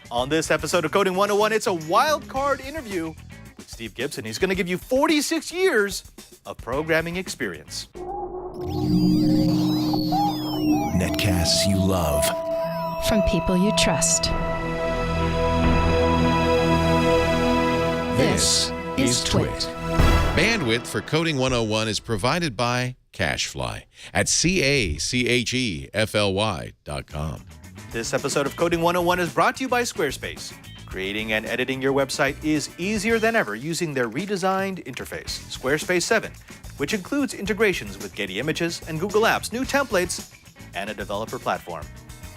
On this episode of Coding 101, it's a wild card interview with Steve Gibson. He's going to give you 46 years of programming experience. Netcasts you love. From people you trust. This is Twit. Bandwidth for Coding 101 is provided by CacheFly at CacheFly.com. This episode of Coding 101 is brought to you by Squarespace. Creating and editing your website is easier than ever using their redesigned interface, Squarespace 7, which includes integrations with Getty Images and Google Apps, new templates, and a developer platform.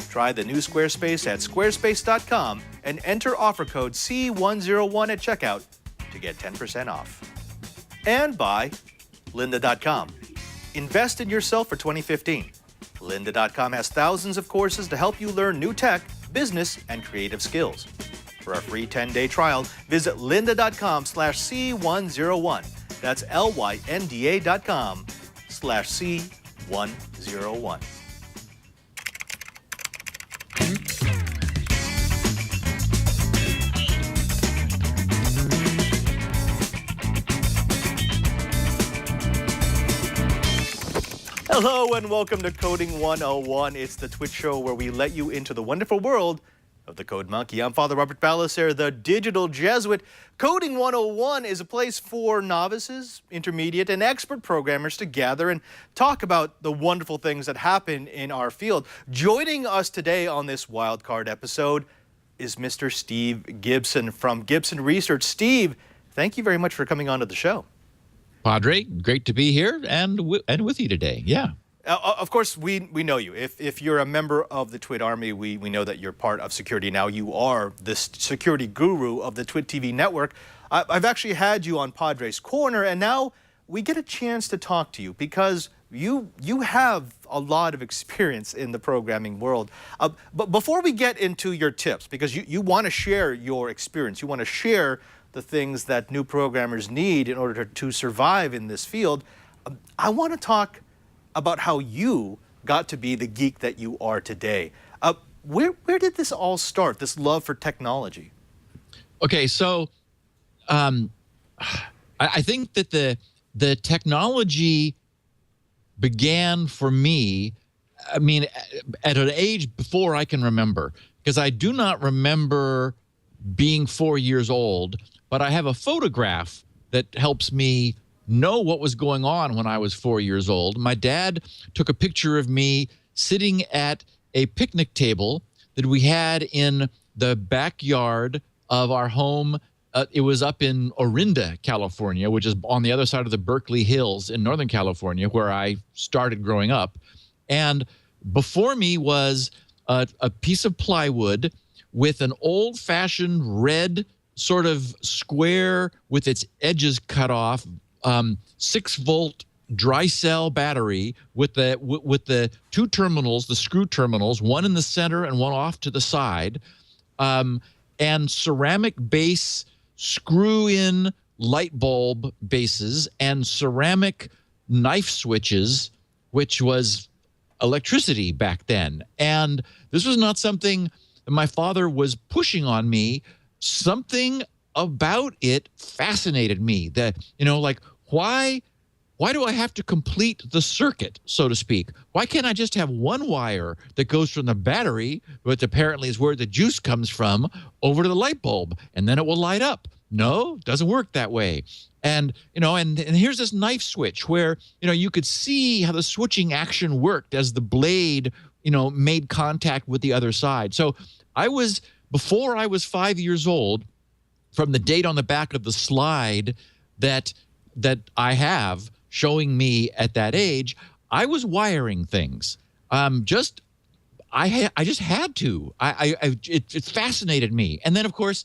Try the new Squarespace at squarespace.com and enter offer code C101 at checkout to get 10% off. And by lynda.com. Invest in yourself for 2015. Lynda.com has thousands of courses to help you learn new tech, business, and creative skills. For a free 10-day trial, visit lynda.com/C101. That's LYNDA.com/C101. Hello and welcome to Coding 101. It's the Twitch show where we let you into the wonderful world of the Code Monkey. I'm Father Robert Balacer, the digital Jesuit. Coding 101 is a place for novices, intermediate, and expert programmers to gather and talk about the wonderful things that happen in our field. Joining us today on this wildcard episode is Mr. Steve Gibson from Gibson Research. Steve, thank you very much for coming on to the show. Padre, great to be here and with you today. Yeah. Of course, we know you. If you're a member of the Twit Army, we know that you're part of security now. You are the security guru of the Twit TV network. I've actually had you on Padre's Corner, and now we get a chance to talk to you because you have a lot of experience in the programming world. But before we get into your tips, because you want to share your experience, you want to share the things that new programmers need in order to survive in this field, I want to talk about how you got to be the geek that you are today. Where did this all start, this love for technology? Okay, so I think that the technology began for me, I mean, at an age before I can remember, because I do not remember being 4 years old, but I have a photograph that helps me know what was going on when I was 4 years old. My dad took a picture of me sitting at a picnic table that we had in the backyard of our home. It was up in Orinda, California, which is on the other side of the Berkeley Hills in Northern California, where I started growing up. And before me was a piece of plywood with an old-fashioned red sort of square with its edges cut off, 6-volt dry cell battery with the two terminals, the screw terminals, one in the center and one off to the side, and ceramic base screw-in light bulb bases and ceramic knife switches, which was electricity back then. And this was not something that my father was pushing on me. Something about it fascinated me. That, like, why do I have to complete the circuit, so to speak? Why can't I just have one wire that goes from the battery, which apparently is where the juice comes from, over to the light bulb, and then it will light up? No, it doesn't work that way. And, and here's this knife switch where, you could see how the switching action worked as the blade, made contact with the other side. So before I was 5 years old, from the date on the back of the slide that I have showing me at that age, I was wiring things. I just had to. It fascinated me. And then, of course,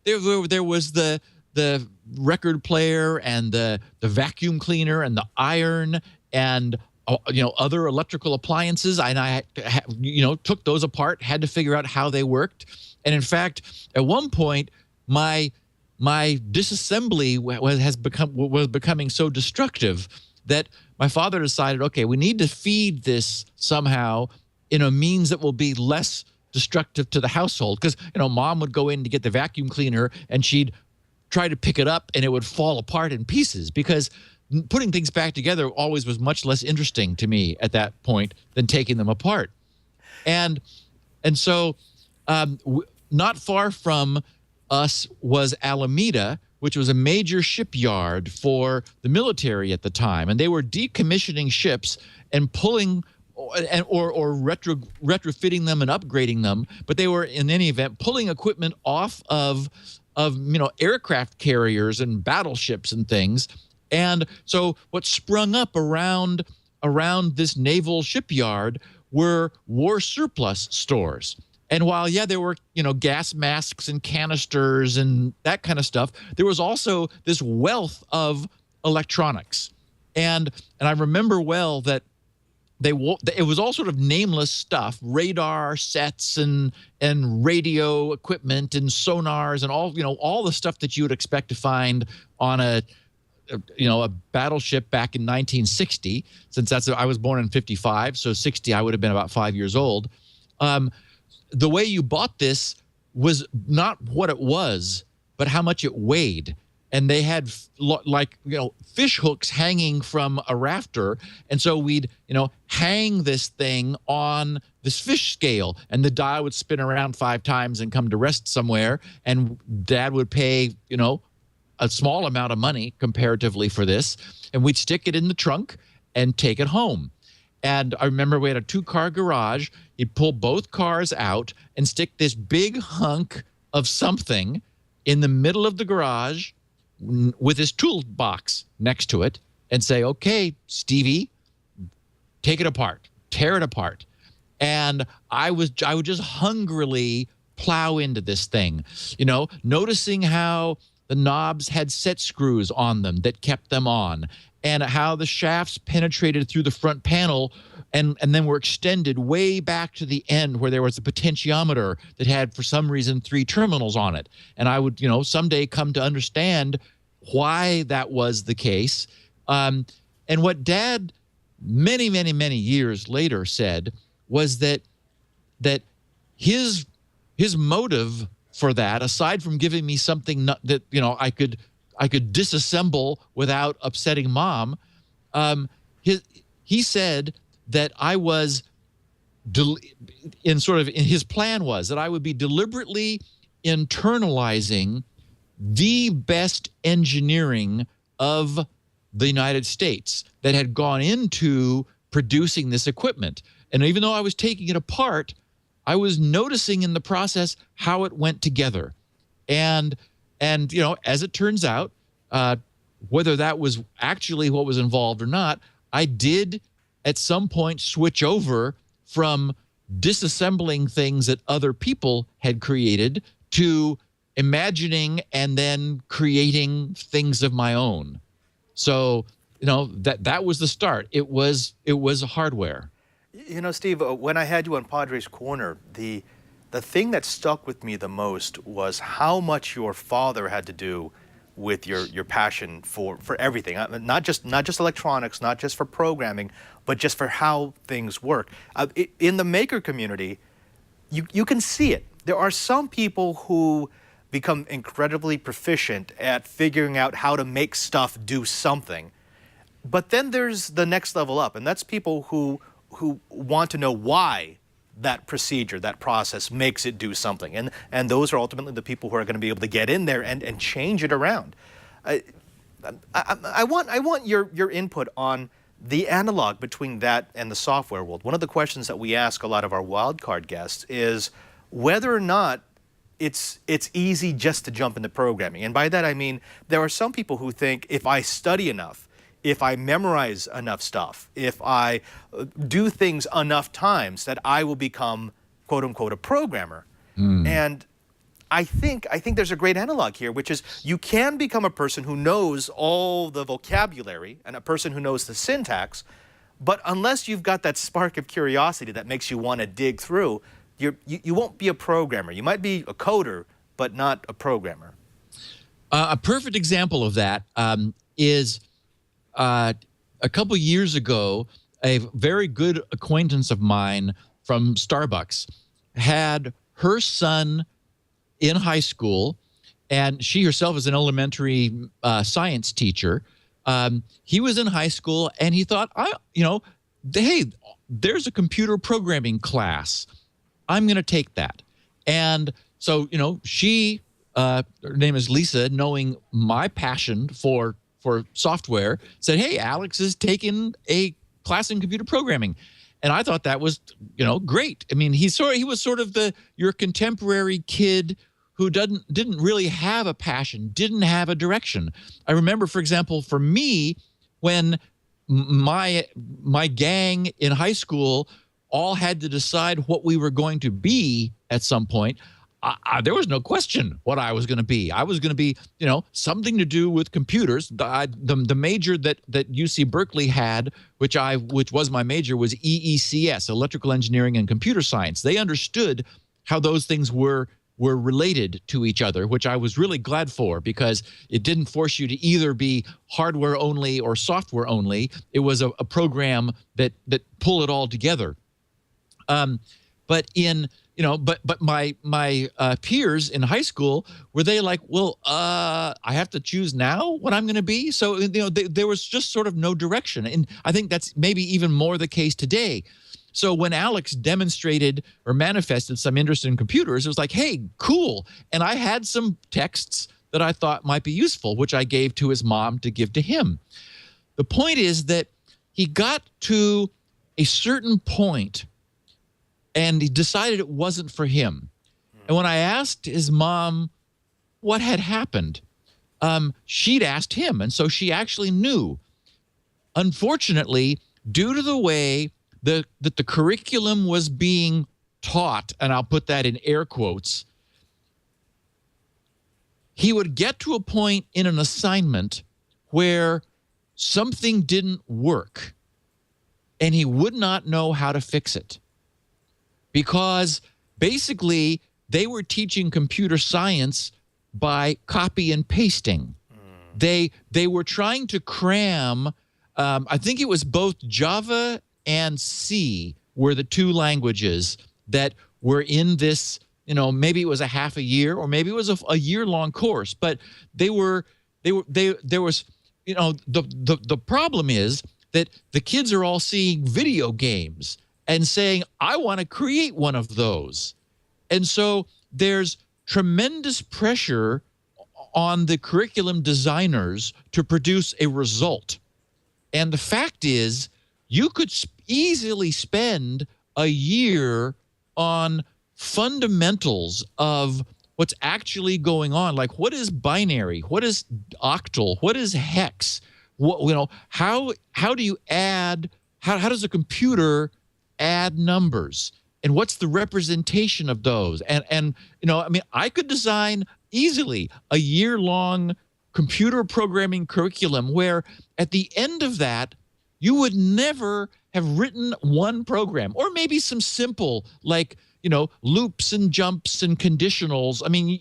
there was the record player and the vacuum cleaner and the iron and other electrical appliances. And I took those apart, had to figure out how they worked. And in fact, at one point, my disassembly was becoming so destructive that my father decided, okay, we need to feed this somehow in a means that will be less destructive to the household because, mom would go in to get the vacuum cleaner and she'd try to pick it up and it would fall apart in pieces because putting things back together always was much less interesting to me at that point than taking them apart. And so not far from us was Alameda, which was a major shipyard for the military at the time. And they were decommissioning ships and pulling or retrofitting them and upgrading them. But they were, in any event, pulling equipment off of aircraft carriers and battleships and things. And so what sprung up around this naval shipyard were war surplus stores. And while, there were, gas masks and canisters and that kind of stuff, there was also this wealth of electronics. And I remember well that it was all sort of nameless stuff, radar sets and radio equipment and sonars and all the stuff that you would expect to find on a battleship back in 1960, since I was born in 55, so 60, I would have been about 5 years old. The way you bought this was not what it was, but how much it weighed. And they had fish hooks hanging from a rafter. And so we'd, hang this thing on this fish scale and the dial would spin around 5 times and come to rest somewhere. And Dad would pay, a small amount of money comparatively for this. And we'd stick it in the trunk and take it home. And I remember we had a 2-car garage. He'd pull both cars out and stick this big hunk of something in the middle of the garage with his toolbox next to it and say, okay, Stevie, take it apart, tear it apart. And I would just hungrily plow into this thing, noticing how the knobs had set screws on them that kept them on, and how the shafts penetrated through the front panel and then were extended way back to the end where there was a potentiometer that had, for some reason, 3 terminals on it. And I would, someday come to understand why that was the case. And what Dad, many, many, many years later said was that his motive for that, aside from giving me something that, I could disassemble without upsetting Mom, he said that I was in his plan was that I would be deliberately internalizing the best engineering of the United States that had gone into producing this equipment. And even though I was taking it apart, I was noticing in the process how it went together. And as it turns out, whether that was actually what was involved or not, I did at some point switch over from disassembling things that other people had created to imagining and then creating things of my own. So, that was the start. It was hardware. Steve, when I had you on Padres Corner, the thing that stuck with me the most was how much your father had to do with your passion for everything, not just electronics, not just for programming, but just for how things work. In the maker community, you can see it. There are some people who become incredibly proficient at figuring out how to make stuff do something. But then there's the next level up, and that's people who want to know why that procedure, that process makes it do something. And those are ultimately the people who are going to be able to get in there and change it around. I want your input on the analog between that and the software world. One of the questions that we ask a lot of our wildcard guests is whether or not it's easy just to jump into programming. And by that I mean there are some people who think if I study enough, if I memorize enough stuff, if I do things enough times, that I will become, quote unquote, a programmer. And I think there's a great analog here, which is you can become a person who knows all the vocabulary and a person who knows the syntax, but unless you've got that spark of curiosity that makes you want to dig through, you won't be a programmer. You might be a coder, but not a programmer. A perfect example of that is a couple years ago, a very good acquaintance of mine from Starbucks had her son in high school, and she herself is an elementary science teacher. He was in high school, and he thought, hey, there's a computer programming class. I'm going to take that. And so, she, her name is Lisa, knowing my passion for software, said, hey, Alex is taking a class in computer programming. And I thought that was, great. I mean, he was sort of your contemporary kid who didn't really have a passion, didn't have a direction. I remember, for example, for me, when my gang in high school all had to decide what we were going to be at some point, there was no question what I was going to be. I was going to be, something to do with computers. The major that UC Berkeley had, which was my major, was EECS, Electrical Engineering and Computer Science. They understood how those things were related to each other, which I was really glad for, because it didn't force you to either be hardware only or software only. It was a program that pulled it all together. But my peers in high school, were they like, well, I have to choose now what I'm going to be? So, there was just sort of no direction. And I think that's maybe even more the case today. So when Alex demonstrated or manifested some interest in computers, it was like, hey, cool. And I had some texts that I thought might be useful, which I gave to his mom to give to him. The point is that he got to a certain point and he decided it wasn't for him. And when I asked his mom what had happened, she'd asked him. And so she actually knew. Unfortunately, due to the way that the curriculum was being taught, and I'll put that in air quotes, he would get to a point in an assignment where something didn't work, and he would not know how to fix it. Because basically, they were teaching computer science by copy and pasting. They were trying to cram, I think it was both Java and C were the two languages that were in this, maybe it was a half a year or maybe it was a year-long course, but there was, the problem is that the kids are all seeing video games and saying, I want to create one of those. And so there's tremendous pressure on the curriculum designers to produce a result. And the fact is, you could easily spend a year on fundamentals of what's actually going on. Like, what is binary? What is octal? What is hex? How do you add, how does a computer add numbers? And what's the representation of those? And I could design easily a year-long computer programming curriculum where at the end of that, you would never have written one program, or maybe some simple, like, loops and jumps and conditionals. I mean,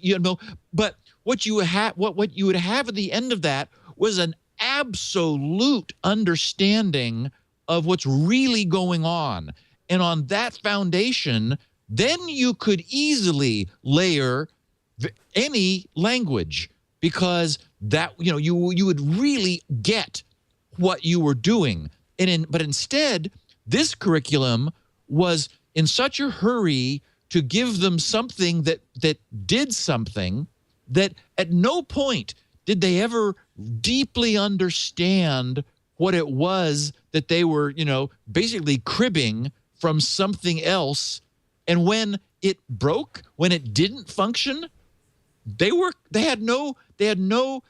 but what you would have at the end of that was an absolute understanding of what's really going on. And on that foundation, then you could easily layer any language, because that, you would really get what you were doing. But instead, this curriculum was in such a hurry to give them something that did something that at no point did they ever deeply understand what it was that they were, basically cribbing from something else. And when it broke, when it didn't function, they had no,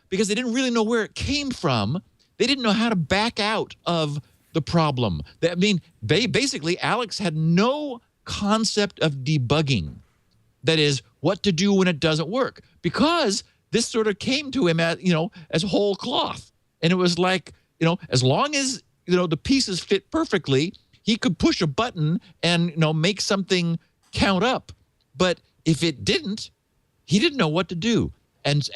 because they didn't really know where it came from. They didn't know how to back out of the problem. Alex had no concept of debugging. That is, what to do when it doesn't work, because this sort of came to him as whole cloth. And it was like, as long as, the pieces fit perfectly, he could push a button and, make something count up. But if it didn't, he didn't know what to do. And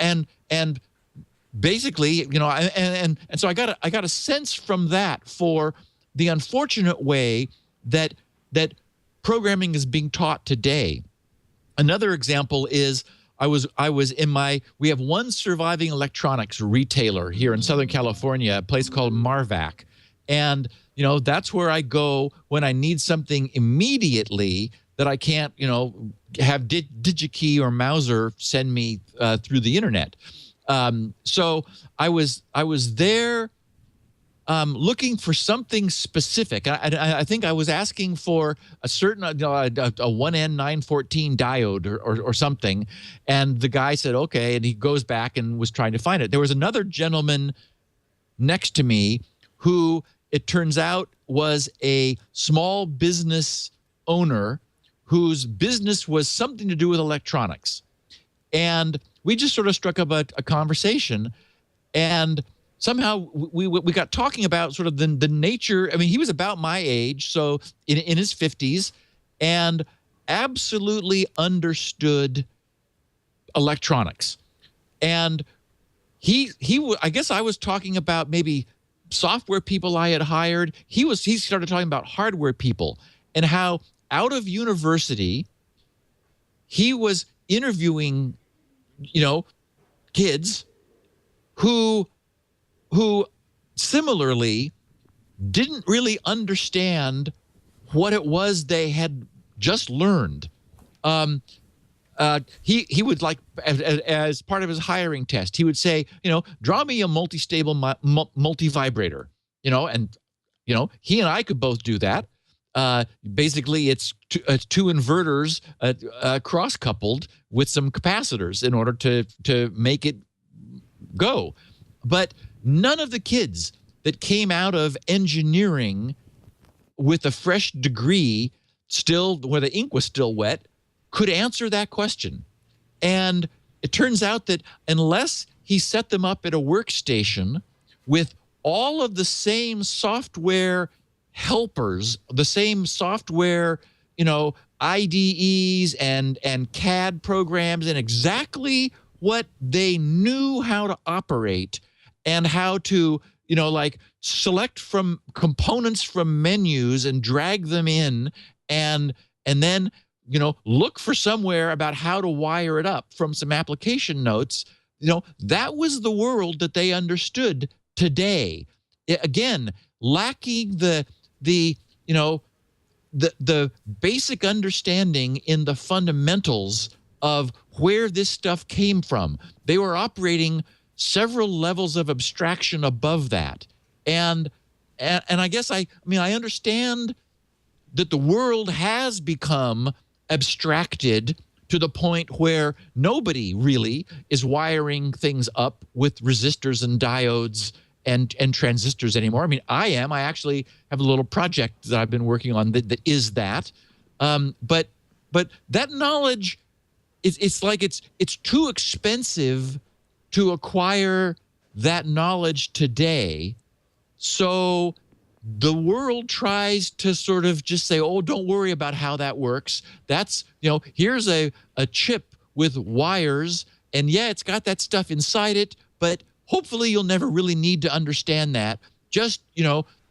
basically, and so I got a sense from that for the unfortunate way that programming is being taught today. Another example is we have one surviving electronics retailer here in Southern California, a place called Marvac. And, that's where I go when I need something immediately that I can't, have DigiKey or Mauser send me through the internet. So I was there looking for something specific. I think I was asking for a certain a 1N914 diode or something, and the guy said okay, and he goes back and was trying to find it. There was another gentleman next to me who it turns out was a small business owner whose business was something to do with electronics, and we just sort of struck up a conversation, and somehow we got talking about sort of the nature. I mean, he was about my age, so in his 50s, and absolutely understood electronics. And I guess I was talking about maybe software people I had hired. He started talking about hardware people and how out of university he was interviewing, kids who similarly didn't really understand what it was they had just learned. He would, like, as part of his hiring test, he would say, draw me a multi-stable multi-vibrator, and, he and I could both do that. Basically, it's two inverters cross-coupled with some capacitors in order to make it go. But none of the kids that came out of engineering with a fresh degree, still where the ink was still wet, could answer that question. And it turns out that unless he set them up at a workstation with all of the same software helpers, the same software, IDEs and CAD programs, and exactly what they knew how to operate and how to, select from components from menus and drag them in and then, look for somewhere about how to wire it up from some application notes. That was the world that they understood today. Again, lacking the basic understanding in the fundamentals of where this stuff came from. They were operating several levels of abstraction above that. And I guess I understand that the world has become abstracted to the point where nobody really is wiring things up with resistors and diodes and transistors anymore. I mean, I actually have a little project that I've been working on that is that. But that knowledge, it's like it's too expensive to acquire that knowledge today. So the world tries to sort of just say, oh, don't worry about how that works. That's, here's a chip with wires, and yeah, it's got that stuff inside it, but hopefully you'll never really need to understand that. Just,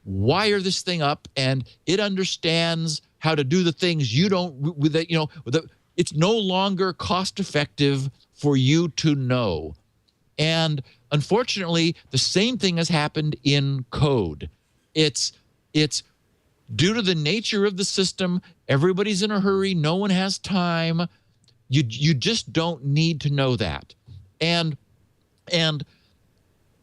wire this thing up, and it understands how to do the things you don't, it's no longer cost effective for you to know. And unfortunately, the same thing has happened in code. It's due to the nature of the system. Everybody's in a hurry. No one has time. You just don't need to know that. And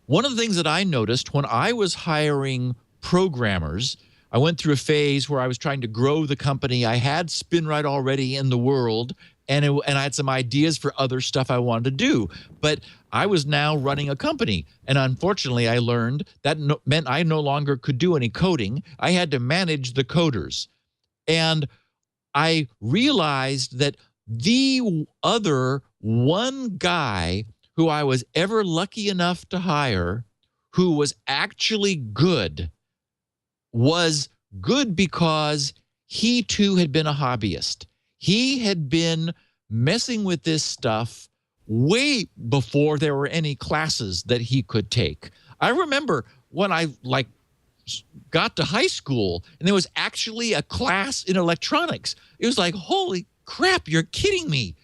one of the things that I noticed when I was hiring programmers, I went through a phase where I was trying to grow the company. I had SpinRite already in the world, and I had some ideas for other stuff I wanted to do. But I was now running a company, and unfortunately, I learned that meant I no longer could do any coding. I had to manage the coders. And I realized that the other one guy who I was ever lucky enough to hire who was actually good was good because he too had been a hobbyist. He had been messing with this stuff way before there were any classes that he could take. I remember when I got to high school and there was actually a class in electronics. It was like, holy crap, you're kidding me.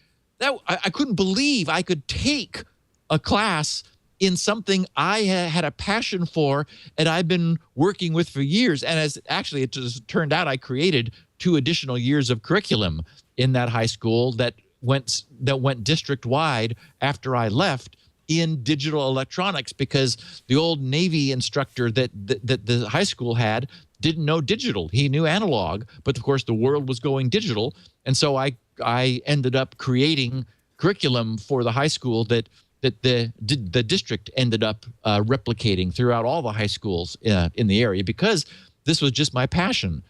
I couldn't believe I could take a class in something I had a passion for and I've been working with for years. And as actually it just turned out, I created 2 additional years of curriculum in that high school that went district wide after I left in digital electronics, because the old Navy instructor that the high school had didn't know digital. He knew analog, but of course the world was going digital. And so I ended up creating curriculum for the high school that the district ended up replicating throughout all the high schools in the area, because this was just my passion.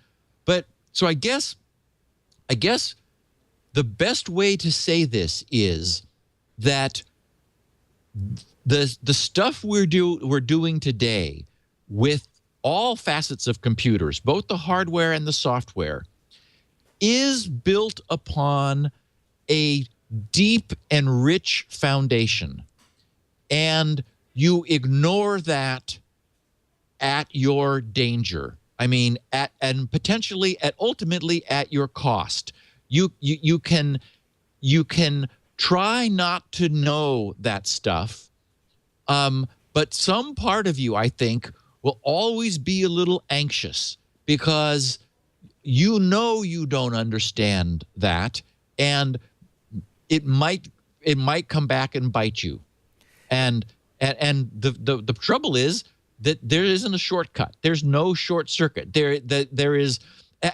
But so I guess the best way to say this is that the stuff we're doing today with all facets of computers, both the hardware and the software, is built upon a deep and rich foundation. And you ignore that at your danger. I mean, and potentially ultimately at your cost. You can try not to know that stuff, but some part of you, I think, will always be a little anxious because you know you don't understand that, and it might come back and bite you. And the trouble is that there isn't a shortcut. There's no short circuit. There is,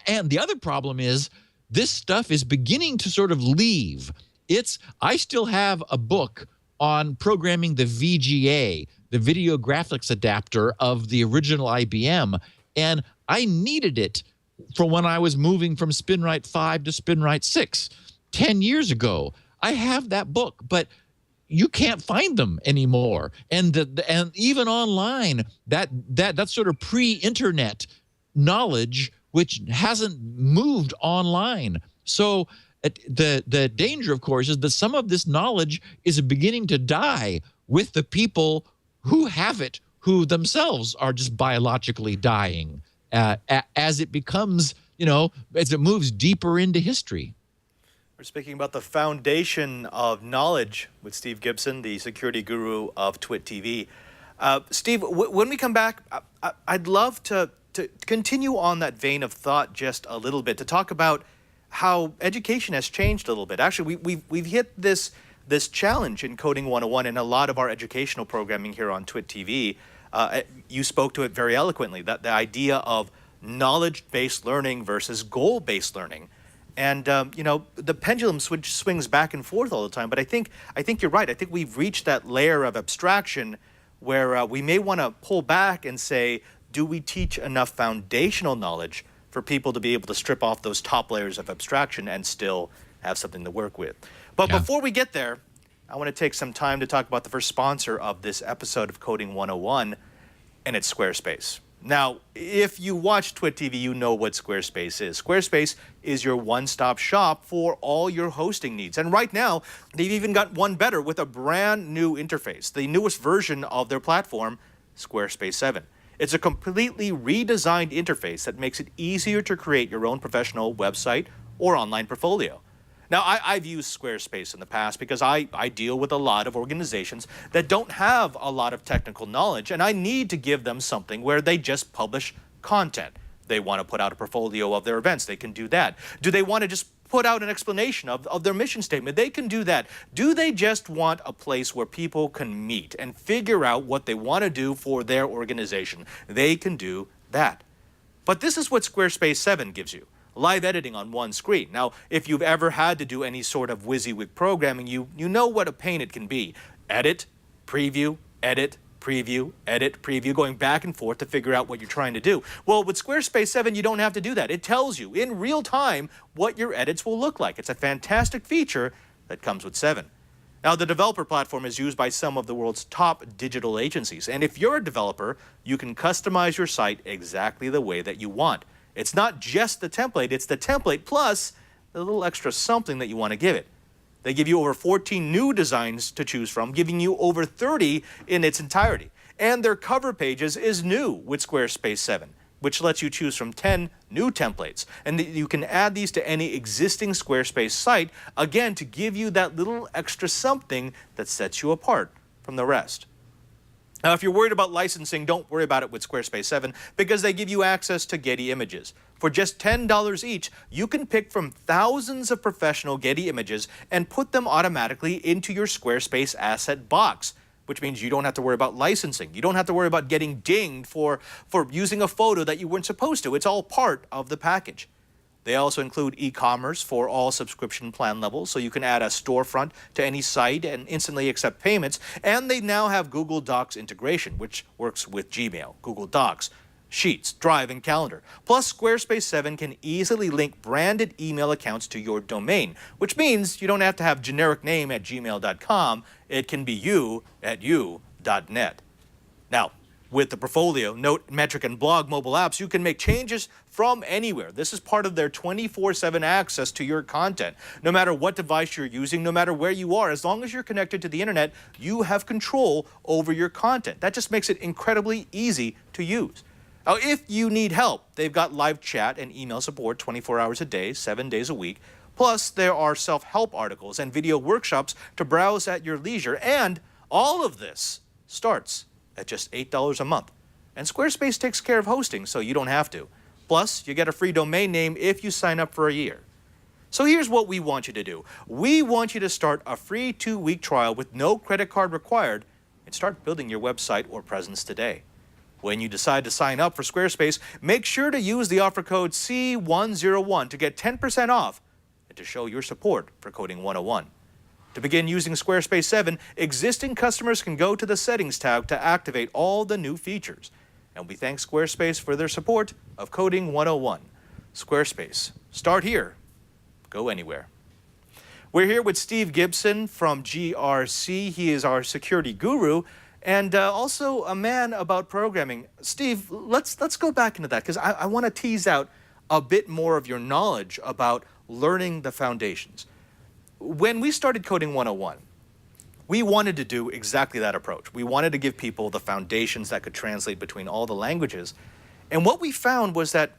and the other problem is this stuff is beginning to sort of leave. I still have a book on programming the VGA, the video graphics adapter of the original IBM, and I needed it for when I was moving from SpinRite 5 to SpinRite 6 10 years ago. I have that book, but you can't find them anymore. And even online, that sort of pre-internet knowledge, which hasn't moved online. So the danger, of course, is that some of this knowledge is beginning to die with the people who have it, who themselves are just biologically dying as it becomes, as it moves deeper into history. We're speaking about the foundation of knowledge with Steve Gibson, the security guru of TWiT TV. Steve, when we come back, I'd love to continue on that vein of thought just a little bit, to talk about how education has changed a little bit. Actually, we've hit this challenge in Coding 101 and a lot of our educational programming here on TWiT TV. You spoke to it very eloquently, that the idea of knowledge-based learning versus goal-based learning. And the pendulum swings back and forth all the time. But I think you're right. I think we've reached that layer of abstraction where we may want to pull back and say, do we teach enough foundational knowledge for people to be able to strip off those top layers of abstraction and still have something to work with? But before we get there, I want to take some time to talk about the first sponsor of this episode of Coding 101, and it's Squarespace. Now, if you watch TWiT TV, you know what Squarespace is. Squarespace is your one-stop shop for all your hosting needs. And right now, they've even got one better with a brand new interface, the newest version of their platform, Squarespace 7. It's a completely redesigned interface that makes it easier to create your own professional website or online portfolio. Now, I've used Squarespace in the past because I deal with a lot of organizations that don't have a lot of technical knowledge, and I need to give them something where they just publish content. They want to put out a portfolio of their events, they can do that. Do they want to just put out an explanation of their mission statement? They can do that. Do they just want a place where people can meet and figure out what they want to do for their organization? They can do that. But this is what Squarespace 7 gives you. Live editing on one screen. Now, if you've ever had to do any sort of WYSIWYG programming, you know what a pain it can be. Edit, preview, edit, preview, edit, preview, going back and forth to figure out what you're trying to do. Well, with Squarespace 7, you don't have to do that. It tells you in real time what your edits will look like. It's a fantastic feature that comes with 7. Now, the developer platform is used by some of the world's top digital agencies. And if you're a developer, you can customize your site exactly the way that you want. It's not just the template, it's the template plus a little extra something that you want to give it. They give you over 14 new designs to choose from, giving you over 30 in its entirety. And their cover pages is new with Squarespace 7, which lets you choose from 10 new templates. And you can add these to any existing Squarespace site, again, to give you that little extra something that sets you apart from the rest. Now, if you're worried about licensing, don't worry about it with Squarespace 7 because they give you access to Getty images. For just $10 each, you can pick from thousands of professional Getty images and put them automatically into your Squarespace asset box, which means you don't have to worry about licensing. You don't have to worry about getting dinged for using a photo that you weren't supposed to. It's all part of the package. They also include e-commerce for all subscription plan levels, so you can add a storefront to any site and instantly accept payments. And they now have Google Docs integration, which works with Gmail, Google Docs, Sheets, Drive, and Calendar. Plus, Squarespace 7 can easily link branded email accounts to your domain, which means you don't have to have generic name at gmail.com. It can be you@you.net. Now, with the Portfolio, Note, Metric, and Blog mobile apps, you can make changes from anywhere. This is part of their 24/7 access to your content. No matter what device you're using, no matter where you are, as long as you're connected to the internet, you have control over your content. That just makes it incredibly easy to use. Now, if you need help, they've got live chat and email support 24 hours a day, 7 days a week. Plus, there are self-help articles and video workshops to browse at your leisure. And all of this starts at just $8 a month. And Squarespace takes care of hosting, so you don't have to. Plus, you get a free domain name if you sign up for a year. So here's what we want you to do. We want you to start a free 2-week trial with no credit card required and start building your website or presence today. When you decide to sign up for Squarespace, make sure to use the offer code C101 to get 10% off and to show your support for Coding 101. To begin using Squarespace 7, existing customers can go to the Settings tab to activate all the new features. And we thank Squarespace for their support of Coding 101. Squarespace. Start here. Go anywhere. We're here with Steve Gibson from GRC. He is our security guru and also a man about programming. Steve, let's go back into that because I want to tease out a bit more of your knowledge about learning the foundations. When we started Coding 101, we wanted to do exactly that approach. We wanted to give people the foundations that could translate between all the languages. And what we found was that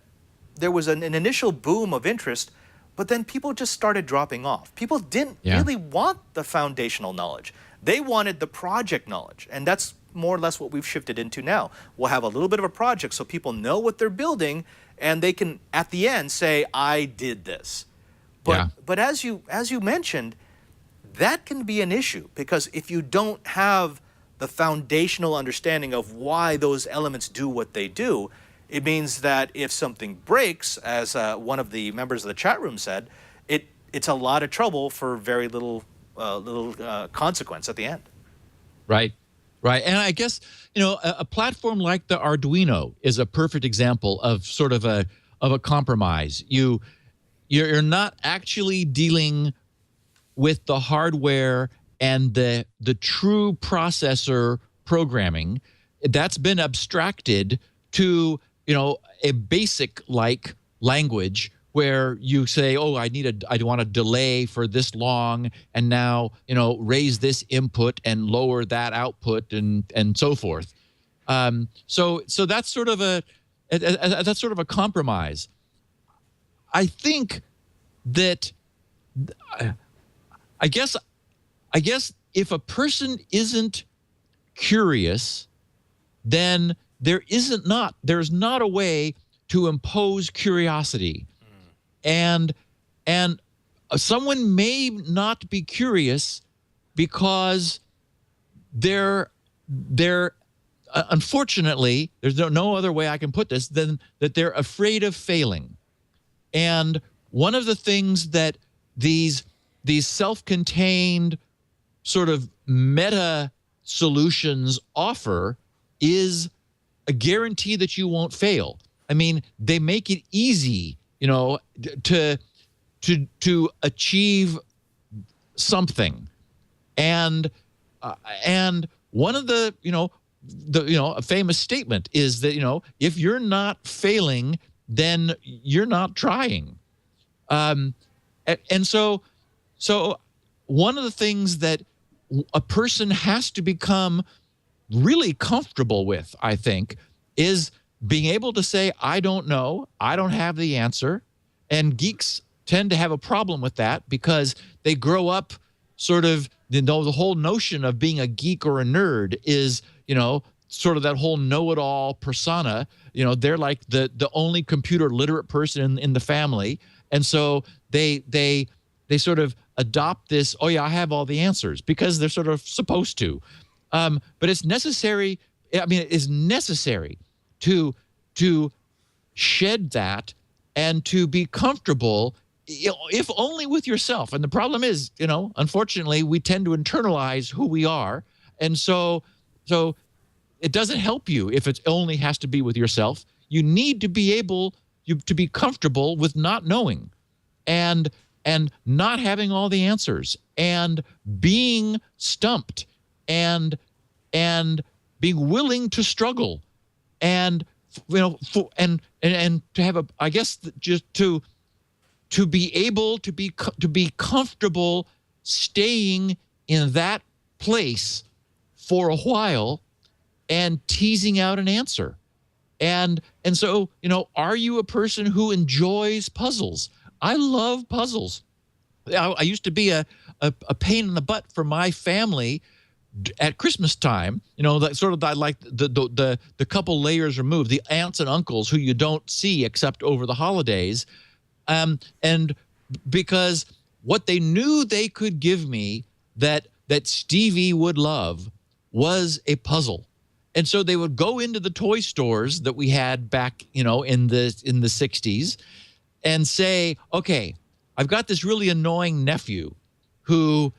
there was an initial boom of interest, but then people just started dropping off. People didn't really want the foundational knowledge. They wanted the project knowledge. And that's more or less what we've shifted into now. We'll have a little bit of a project so people know what they're building and they can, at the end, say, I did this. But as you mentioned, that can be an issue because if you don't have the foundational understanding of why those elements do what they do, it means that if something breaks, as one of the members of the chat room said, it's a lot of trouble for very little consequence at the end. Right. And I guess, a platform like the Arduino is a perfect example of sort of a compromise. You're not actually dealing with the hardware and the true processor programming. That's been abstracted to, a basic like language where you say, oh, I want a delay for this long and now, raise this input and lower that output and so forth. So that's sort of a compromise. I think that I guess if a person isn't curious, then there's not a way to impose curiosity. And someone may not be curious because they're unfortunately, there's no other way I can put this than that they're afraid of failing. And one of the things that these self-contained sort of meta solutions offer is a guarantee that you won't fail. I mean, they make it easy, to achieve something. And one of the a famous statement is that, if you're not failing, then you're not trying. And so one of the things that a person has to become really comfortable with, I think, is being able to say, I don't know, I don't have the answer. And geeks tend to have a problem with that because they grow up sort of, the whole notion of being a geek or a nerd is, sort of that whole know-it-all persona. They're like the only computer literate person in the family. And so they sort of adopt this, oh yeah, I have all the answers, because they're sort of supposed to. But it's necessary. I mean, it is necessary to shed that and to be comfortable, if only with yourself. And the problem is, unfortunately, we tend to internalize who we are. And so it doesn't help you if it only has to be with yourself. You need to be able to be comfortable with not knowing and not having all the answers and being stumped and being willing to struggle and and to have I guess just to be able to be comfortable staying in that place for a while and teasing out an answer. And so, are you a person who enjoys puzzles? I love puzzles. I used to be a pain in the butt for my family at Christmas time. That sort of like the couple layers removed, the aunts and uncles who you don't see except over the holidays. And because what they knew they could give me that Stevie would love was a puzzle. And so they would go into the toy stores that we had back, in the 60s and say, okay, I've got this really annoying nephew who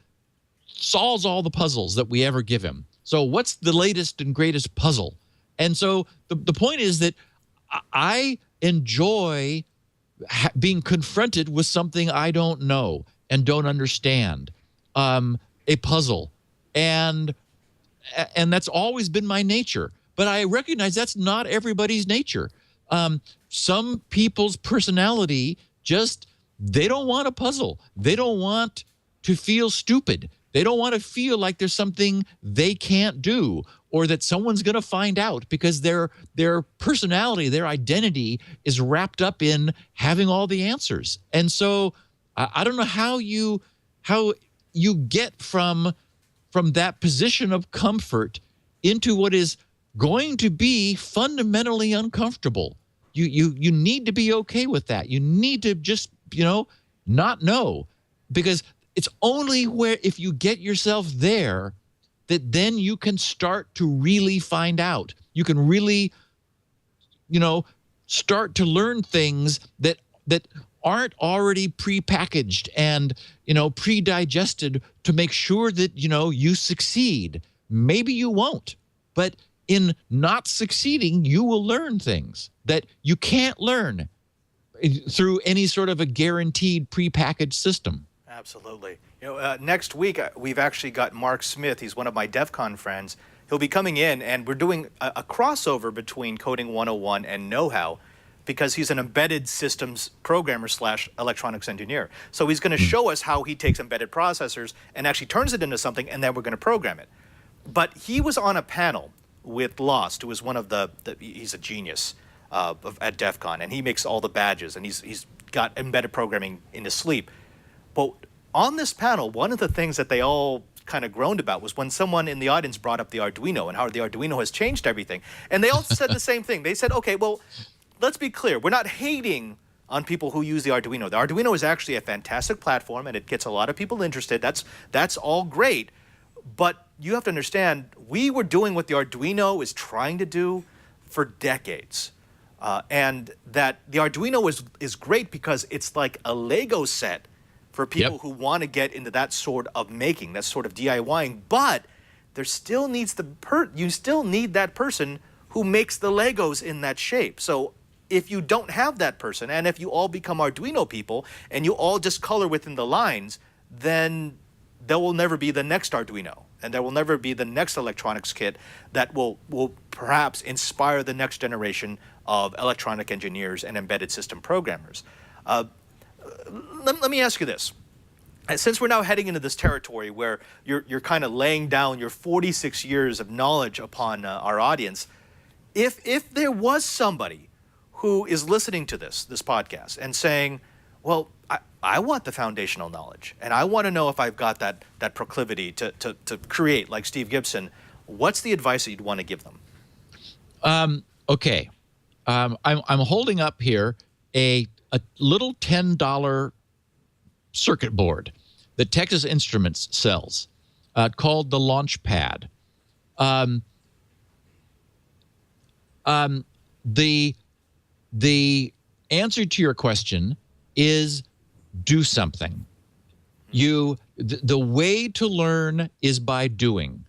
solves all the puzzles that we ever give him. So what's the latest and greatest puzzle? And so the point is that I enjoy being confronted with something I don't know and don't understand, a puzzle. And that's always been my nature. But I recognize that's not everybody's nature. Some people's personality they don't want a puzzle. They don't want to feel stupid. They don't want to feel like there's something they can't do or that someone's going to find out, because their personality, their identity is wrapped up in having all the answers. And so I don't know how you get from that position of comfort into what is going to be fundamentally uncomfortable. You need to be okay with that. You need to just, not know, because it's only if you get yourself there that then you can start to really find out. You can really, start to learn things that aren't already prepackaged and, pre-digested to make sure that, you succeed. Maybe you won't, but in not succeeding, you will learn things that you can't learn through any sort of a guaranteed prepackaged system. Absolutely. Next week, we've actually got Mark Smith. He's one of my DEF CON friends. He'll be coming in, and we're doing a crossover between Coding 101 and Know-How, because he's an embedded systems programmer / electronics engineer. So he's going to show us how he takes embedded processors and actually turns it into something, and then we're going to program it. But he was on a panel with Lost, who is one of he's a genius at DEF CON, and he makes all the badges, and he's got embedded programming in his sleep. But on this panel, one of the things that they all kind of groaned about was when someone in the audience brought up the Arduino and how the Arduino has changed everything. And they all said the same thing. They said, okay, well, let's be clear. We're not hating on people who use the Arduino. The Arduino is actually a fantastic platform, and it gets a lot of people interested. That's all great. But you have to understand, we were doing what the Arduino is trying to do for decades. And that the Arduino is great because it's like a Lego set for people who want to get into that sort of making, that sort of DIYing. But there still needs you still need that person who makes the Legos in that shape. So if you don't have that person, and if you all become Arduino people and you all just color within the lines, then there will never be the next Arduino, and there will never be the next electronics kit that will perhaps inspire the next generation of electronic engineers and embedded system programmers. Let me ask you this. And since we're now heading into this territory where you're kind of laying down your 46 years of knowledge upon our audience, if there was somebody who is listening to this podcast and saying, well, I want the foundational knowledge and I want to know if I've got that proclivity to create like Steve Gibson, what's the advice that you'd want to give them? Okay. I'm holding up here a little $10 circuit board that Texas Instruments sells called the Launchpad. The answer to your question is do something. The way to learn is by doing.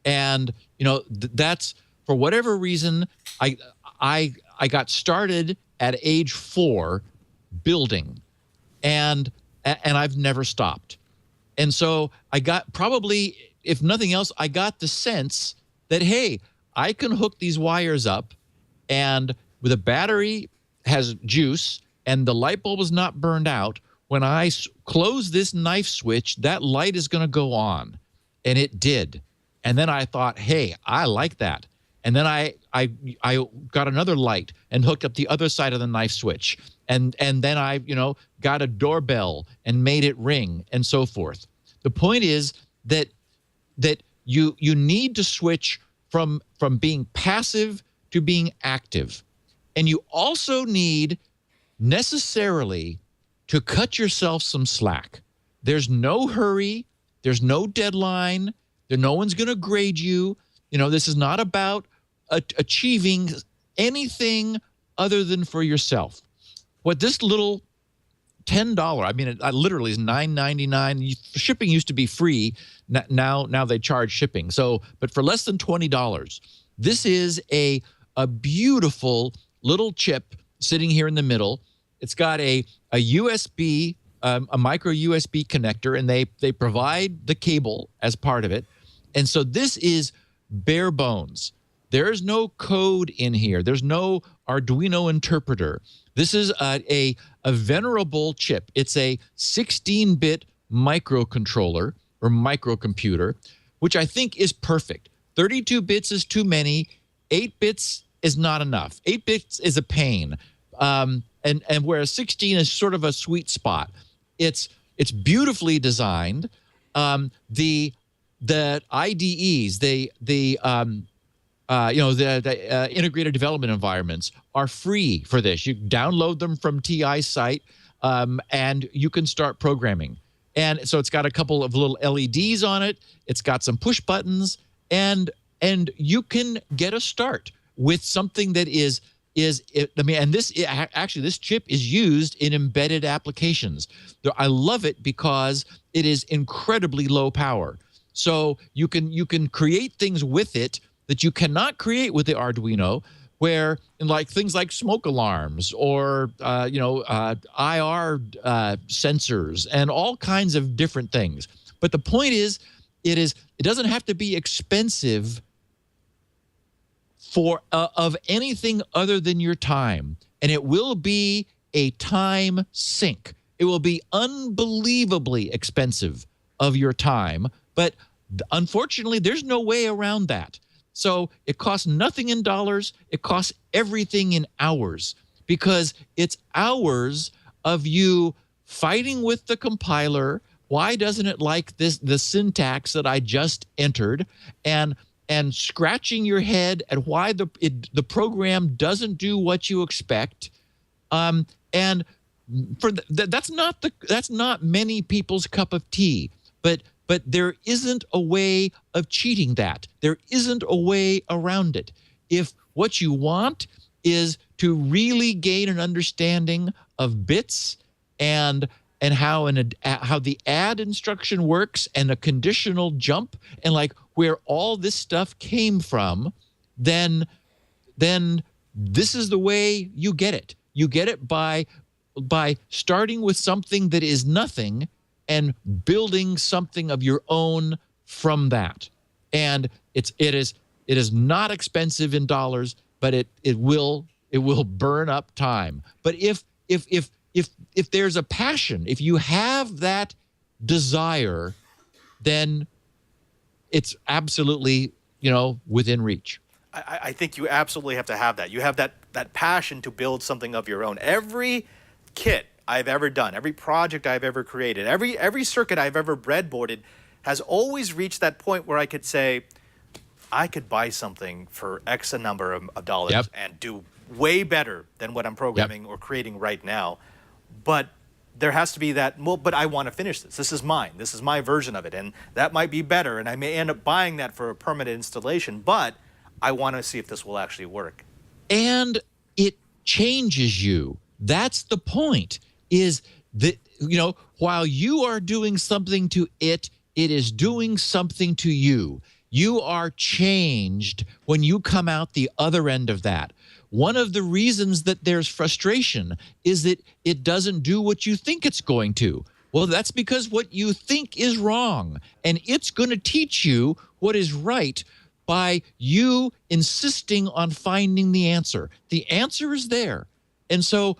And, that's for whatever reason, I got started at age 4 building and I've never stopped. And so I got probably, if nothing else, I got the sense that, hey, I can hook these wires up and with a battery has juice and the light bulb is not burned out. When I close this knife switch, that light is going to go on. And it did. And then I thought, hey, I like that. And then I got another light and hooked up the other side of the knife switch. And then I, got a doorbell and made it ring and so forth. The point is that you need to switch from being passive to being active. And you also need necessarily to cut yourself some slack. There's no hurry. There's no deadline. No one's going to grade you. This is not about achieving anything other than for yourself. What this little $10, I mean, it literally is $9.99. Shipping used to be free. Now they charge shipping. So, but for less than $20, this is a beautiful little chip sitting here in the middle. It's got a USB, a micro USB connector, and they provide the cable as part of it. And so this is bare bones. There's no code in here. There's no Arduino interpreter. This is a venerable chip. It's a 16-bit microcontroller or microcomputer, which I think is perfect. 32 bits is too many. 8 bits is not enough. 8 bits is a pain. And whereas 16 is sort of a sweet spot. It's beautifully designed. The IDEs, the integrated development environments are free for this. You download them from TI's site, and you can start programming. And so it's got a couple of little LEDs on it. It's got some push buttons, and you can get a start with something that is this chip is used in embedded applications. I love it because it is incredibly low power. So you can create things with it that you cannot create with the Arduino, where like things like smoke alarms or IR sensors and all kinds of different things. But the point is, it doesn't have to be expensive for of anything other than your time, and it will be a time sink. It will be unbelievably expensive of your time, but unfortunately, there's no way around that. So it costs nothing in dollars. It costs everything in hours, because it's hours of you fighting with the compiler. Why doesn't it like the syntax that I just entered? And scratching your head at why the program doesn't do what you expect. And for that's not many people's cup of tea. But there isn't a way of cheating that. There isn't a way around it. If what you want is to really gain an understanding of bits and how the add instruction works and a conditional jump and like where all this stuff came from, then this is the way you get it. You get it by starting with something that is nothing and building something of your own from that. And it is not expensive in dollars, but it will burn up time. But if there's a passion, if you have that desire, then it's absolutely, within reach. I think you absolutely have to have that. You have that passion to build something of your own. Every kit I've ever done, every project I've ever created, every circuit I've ever breadboarded has always reached that point where I could say, I could buy something for X a number of dollars Yep. and do way better than what I'm programming or creating right now. But there has to be that, well, but I want to finish this. This is mine. This is my version of it. And that might be better. And I may end up buying that for a permanent installation, but I want to see if this will actually work. And it changes you. That's the point, is that, while you are doing something to it, it is doing something to you. You are changed when you come out the other end of that. One of the reasons that there's frustration is that it doesn't do what you think it's going to. Well, that's because what you think is wrong, and it's going to teach you what is right by you insisting on finding the answer. The answer is there. And so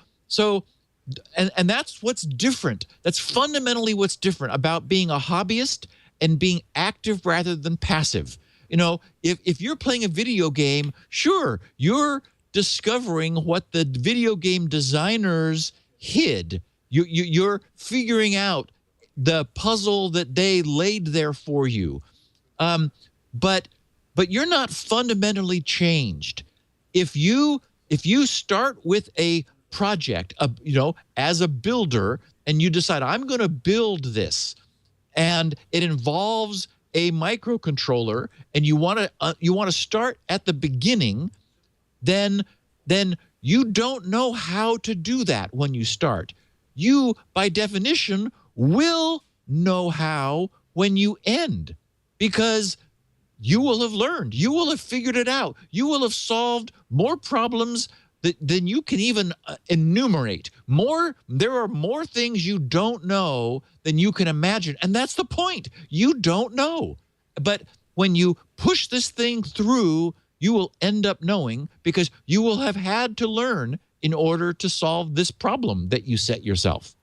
that's what's different. That's fundamentally what's different about being a hobbyist and being active rather than passive. If you're playing a video game, sure, you're discovering what the video game designers hid. You're figuring out the puzzle that they laid there for you. But you're not fundamentally changed. If you start with a project, as a builder, and you decide, I'm going to build this, and it involves a microcontroller, and you want to start at the beginning, then you don't know how to do that when you start. You, by definition, will know how when you end, because you will have learned. You will have figured it out. You will have solved more problems than you can even enumerate. There are more things you don't know than you can imagine. And that's the point. You don't know. But when you push this thing through, you will end up knowing, because you will have had to learn in order to solve this problem that you set yourself.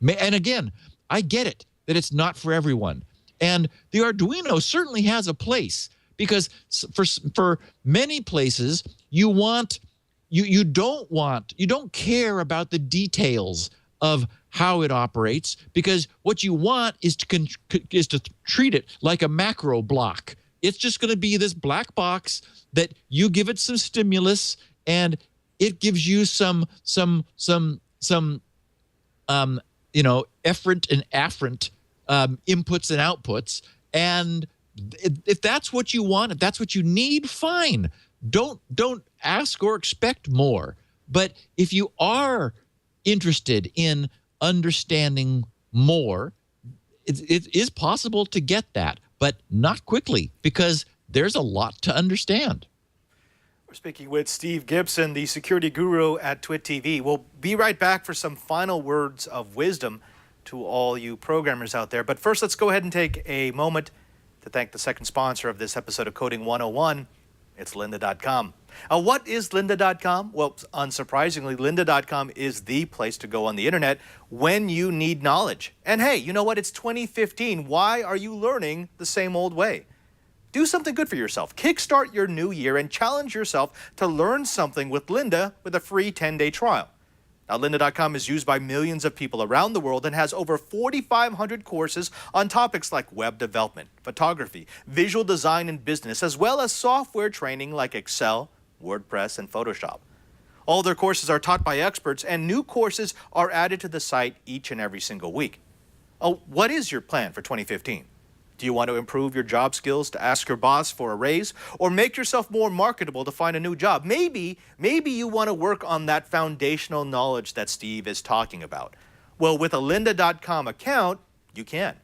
And again, I get it that it's not for everyone. And the Arduino certainly has a place, because for many places, you don't care about the details of how it operates, because what you want is to treat it like a macro block. It's just going to be this black box that you give it some stimulus, and it gives you some efferent and afferent inputs and outputs. And if that's what you want, if that's what you need, fine. Don't ask or expect more. But if you are interested in understanding more, it is possible to get that, but not quickly, because there's a lot to understand. We're speaking with Steve Gibson, the security guru at TWiT TV. We'll be right back for some final words of wisdom to all you programmers out there. But first, let's go ahead and take a moment to thank the second sponsor of this episode of Coding 101. It's lynda.com. What is lynda.com? Well, unsurprisingly, lynda.com is the place to go on the internet when you need knowledge. And hey, you know what? It's 2015. Why are you learning the same old way? Do something good for yourself. Kickstart your new year and challenge yourself to learn something with Lynda with a free 10-day trial. Now, lynda.com is used by millions of people around the world and has over 4,500 courses on topics like web development, photography, visual design and business, as well as software training like Excel, WordPress, and Photoshop. All their courses are taught by experts, and new courses are added to the site each and every single week. Oh, what is your plan for 2015? Do you want to improve your job skills to ask your boss for a raise, or make yourself more marketable to find a new job? Maybe you want to work on that foundational knowledge that Steve is talking about. Well, with a lynda.com account, you can.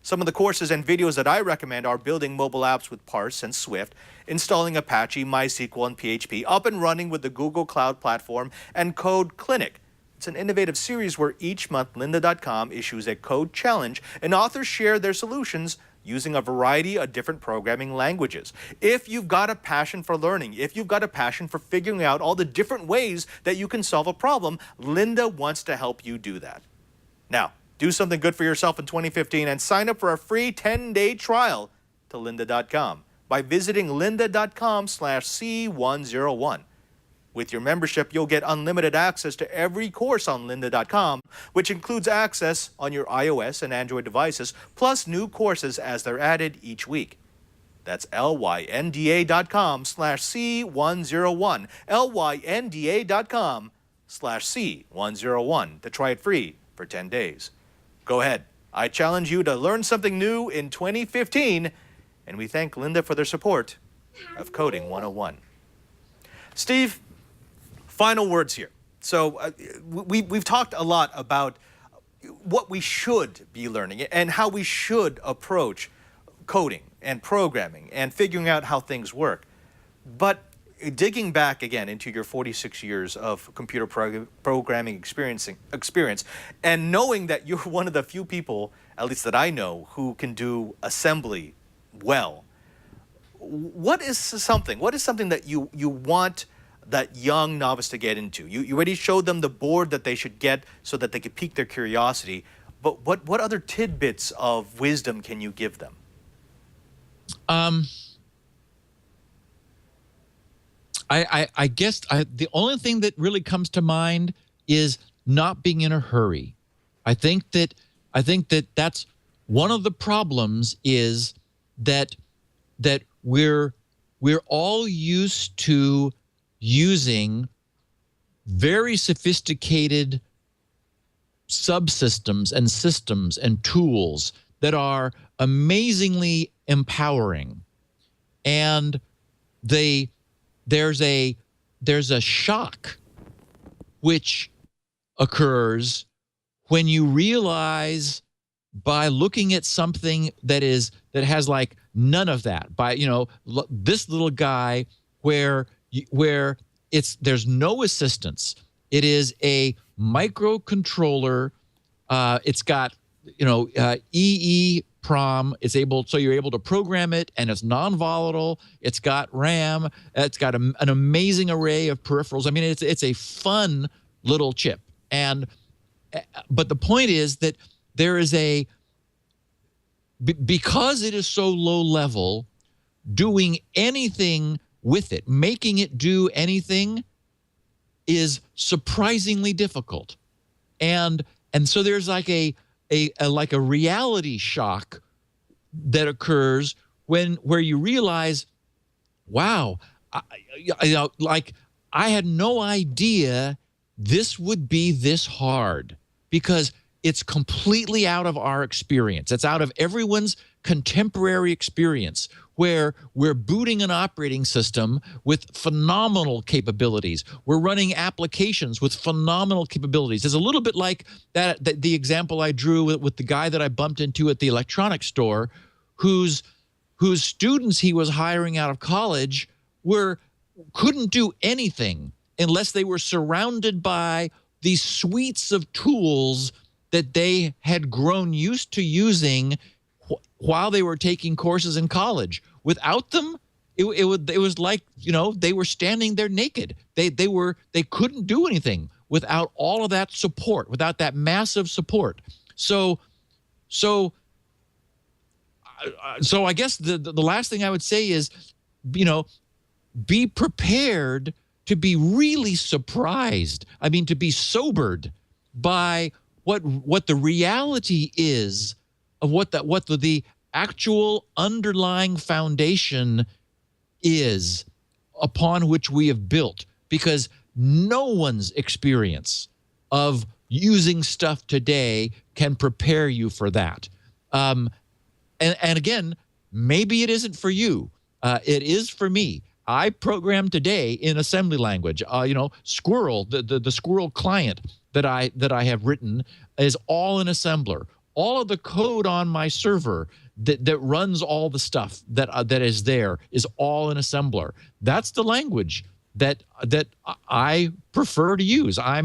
Some of the courses and videos that I recommend are building mobile apps with Parse and Swift, installing Apache, MySQL, and PHP, up and running with the Google Cloud Platform, and Code Clinic. It's an innovative series where each month lynda.com issues a code challenge, and authors share their solutions using a variety of different programming languages. If you've got a passion for learning, if you've got a passion for figuring out all the different ways that you can solve a problem, Lynda wants to help you do that. Now, Do something good for yourself in 2015 and sign up for a free 10-day trial to lynda.com by visiting lynda.com/C101. With your membership, you'll get unlimited access to every course on lynda.com, which includes access on your iOS and Android devices, plus new courses as they're added each week. That's lynda.com/C101, lynda.com/C101 to try it free for 10 days. Go ahead. I challenge you to learn something new in 2015, and we thank Lynda for their support of Coding 101. Steve, final words here. So we've talked a lot about what we should be learning and how we should approach coding and programming and figuring out how things work. But digging back again into your 46 years of computer programming experience and knowing that you're one of the few people, at least that I know, who can do assembly well, what is something that you want that young novice to get into? You already showed them the board that they should get so that they could pique their curiosity, but what other tidbits of wisdom can you give them? I guess the only thing that really comes to mind is not being in a hurry. I think that that's one of the problems, is that we're all used to using very sophisticated subsystems and systems and tools that are amazingly empowering, and there's a shock which occurs when you realize, by looking at something that has like none of that, by this little guy where there's no assistance. It is a microcontroller. It's got EEPROM. So you're able to program it, and it's non-volatile. It's got RAM. It's got an amazing array of peripherals. I mean, it's a fun little chip. But the point is that there is because it is so low level, doing anything with it, making it do anything, is surprisingly difficult. And so there's like a reality shock that occurs where you realize, wow, I had no idea this would be this hard, because it's completely out of our experience. It's out of everyone's contemporary experience, where we're booting an operating system with phenomenal capabilities. We're running applications with phenomenal capabilities. It's a little bit like the example I drew with the guy that I bumped into at the electronics store, whose students he was hiring out of college couldn't do anything unless they were surrounded by these suites of tools that they had grown used to using while they were taking courses in college. Without them, it was like, they were standing there naked. They couldn't do anything without all of that support, without that massive support. So I guess the last thing I would say is, be prepared to be really surprised. I mean, to be sobered by what the reality is of what the actual underlying foundation is upon which we have built, because no one's experience of using stuff today can prepare you for that. And again, maybe it isn't for you. It is for me. I program today in assembly language. Squirrel, the Squirrel client that I have written is all in assembler. All of the code on my server that runs all the stuff that is there is all in assembler. That's the language that I prefer to use. I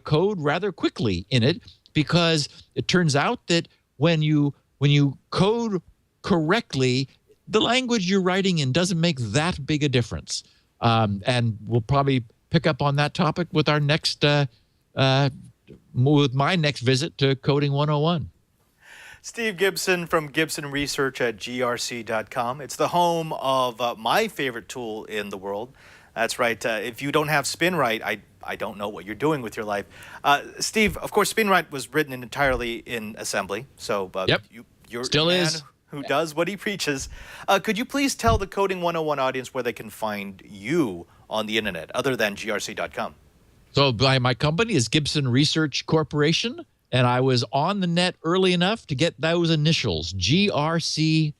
code rather quickly in it, because it turns out that when you code correctly, the language you're writing in doesn't make that big a difference. And we'll probably pick up on that topic with our next with my next visit to Coding 101. Steve Gibson from Gibson Research at grc.com. It's the home of my favorite tool in the world. That's right. If you don't have SpinRite, I don't know what you're doing with your life. Steve, of course, SpinRite was written entirely in assembly. So Yep. you're Still a man is. who does what he preaches. Could you please tell the Coding 101 audience where they can find you on the internet other than grc.com? So my company is Gibson Research Corporation, and I was on the net early enough to get those initials, grc.com.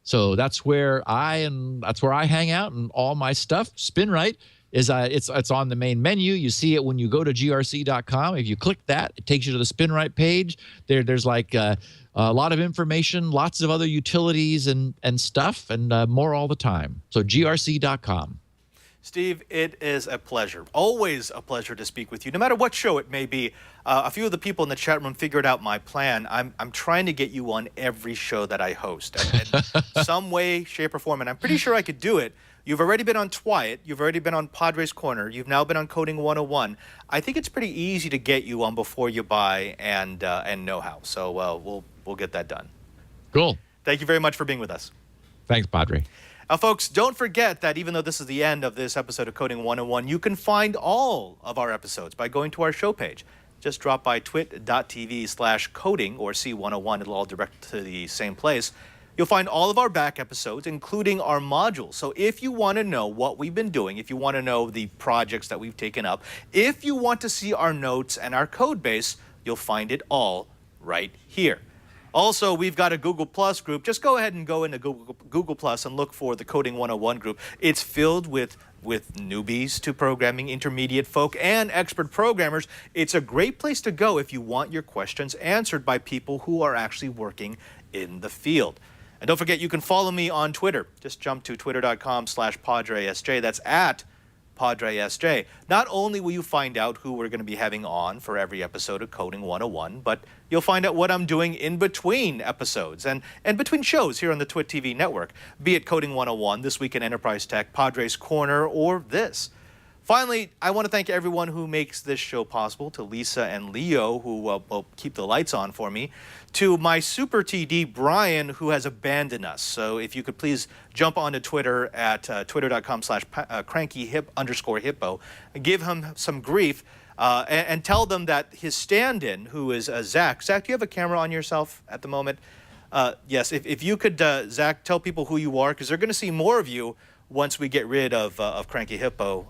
So that's where I hang out and all my stuff. SpinRite is it's on the main menu. You see it when you go to grc.com. If you click that, it takes you to the SpinRite page. There's like a lot of information, lots of other utilities and stuff, and more all the time. So grc.com. Steve, it is a pleasure, always a pleasure to speak with you, no matter what show it may be. A few of the people in the chat room figured out my plan. I'm trying to get you on every show that I host in some way, shape, or form, and I'm pretty sure I could do it. You've already been on Twiet. You've already been on Padres Corner. You've now been on Coding 101. I think it's pretty easy to get you on Before You Buy and Know How. So we'll get that done. Cool. Thank you very much for being with us. Thanks, Padre. Now, folks, don't forget that even though this is the end of this episode of Coding 101, you can find all of our episodes by going to our show page. Just drop by twit.tv/coding or C101. It'll all direct to the same place. You'll find all of our back episodes, including our modules. So if you want to know what we've been doing, if you want to know the projects that we've taken up, if you want to see our notes and our code base, you'll find it all right here. Also, we've got a Google Plus group. Just go ahead and go into Google Plus and look for the Coding 101 group. It's filled with newbies to programming, intermediate folk, and expert programmers. It's a great place to go if you want your questions answered by people who are actually working in the field. And don't forget, you can follow me on Twitter. Just jump to twitter.com/PadreSJ. That's at PadreSJ. Not only will you find out who we're going to be having on for every episode of Coding 101, but you'll find out what I'm doing in between episodes and between shows here on the Twit TV network, be it Coding 101, This Week in Enterprise Tech, Padres Corner, or this. Finally, I want to thank everyone who makes this show possible, to Lisa and Leo, who will keep the lights on for me, to my super TD, Brian, who has abandoned us. So if you could please jump onto Twitter at twitter.com/cranky_hippo, and give him some grief, and tell them that his stand-in, who is Zach. Zach, do you have a camera on yourself at the moment? Yes, if you could, Zach, tell people who you are, because they're going to see more of you once we get rid of Cranky Hippo.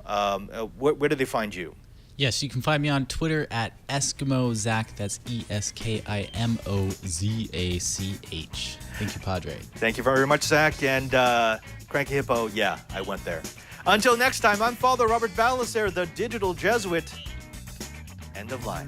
Where do they find you? Yes, you can find me on Twitter at Eskimo Zach. That's ESKIMOZACH. Thank you, Padre. Thank you very much, Zach. And Cranky Hippo, yeah, I went there. Until next time, I'm Father Robert Balacer, the digital Jesuit. End of line.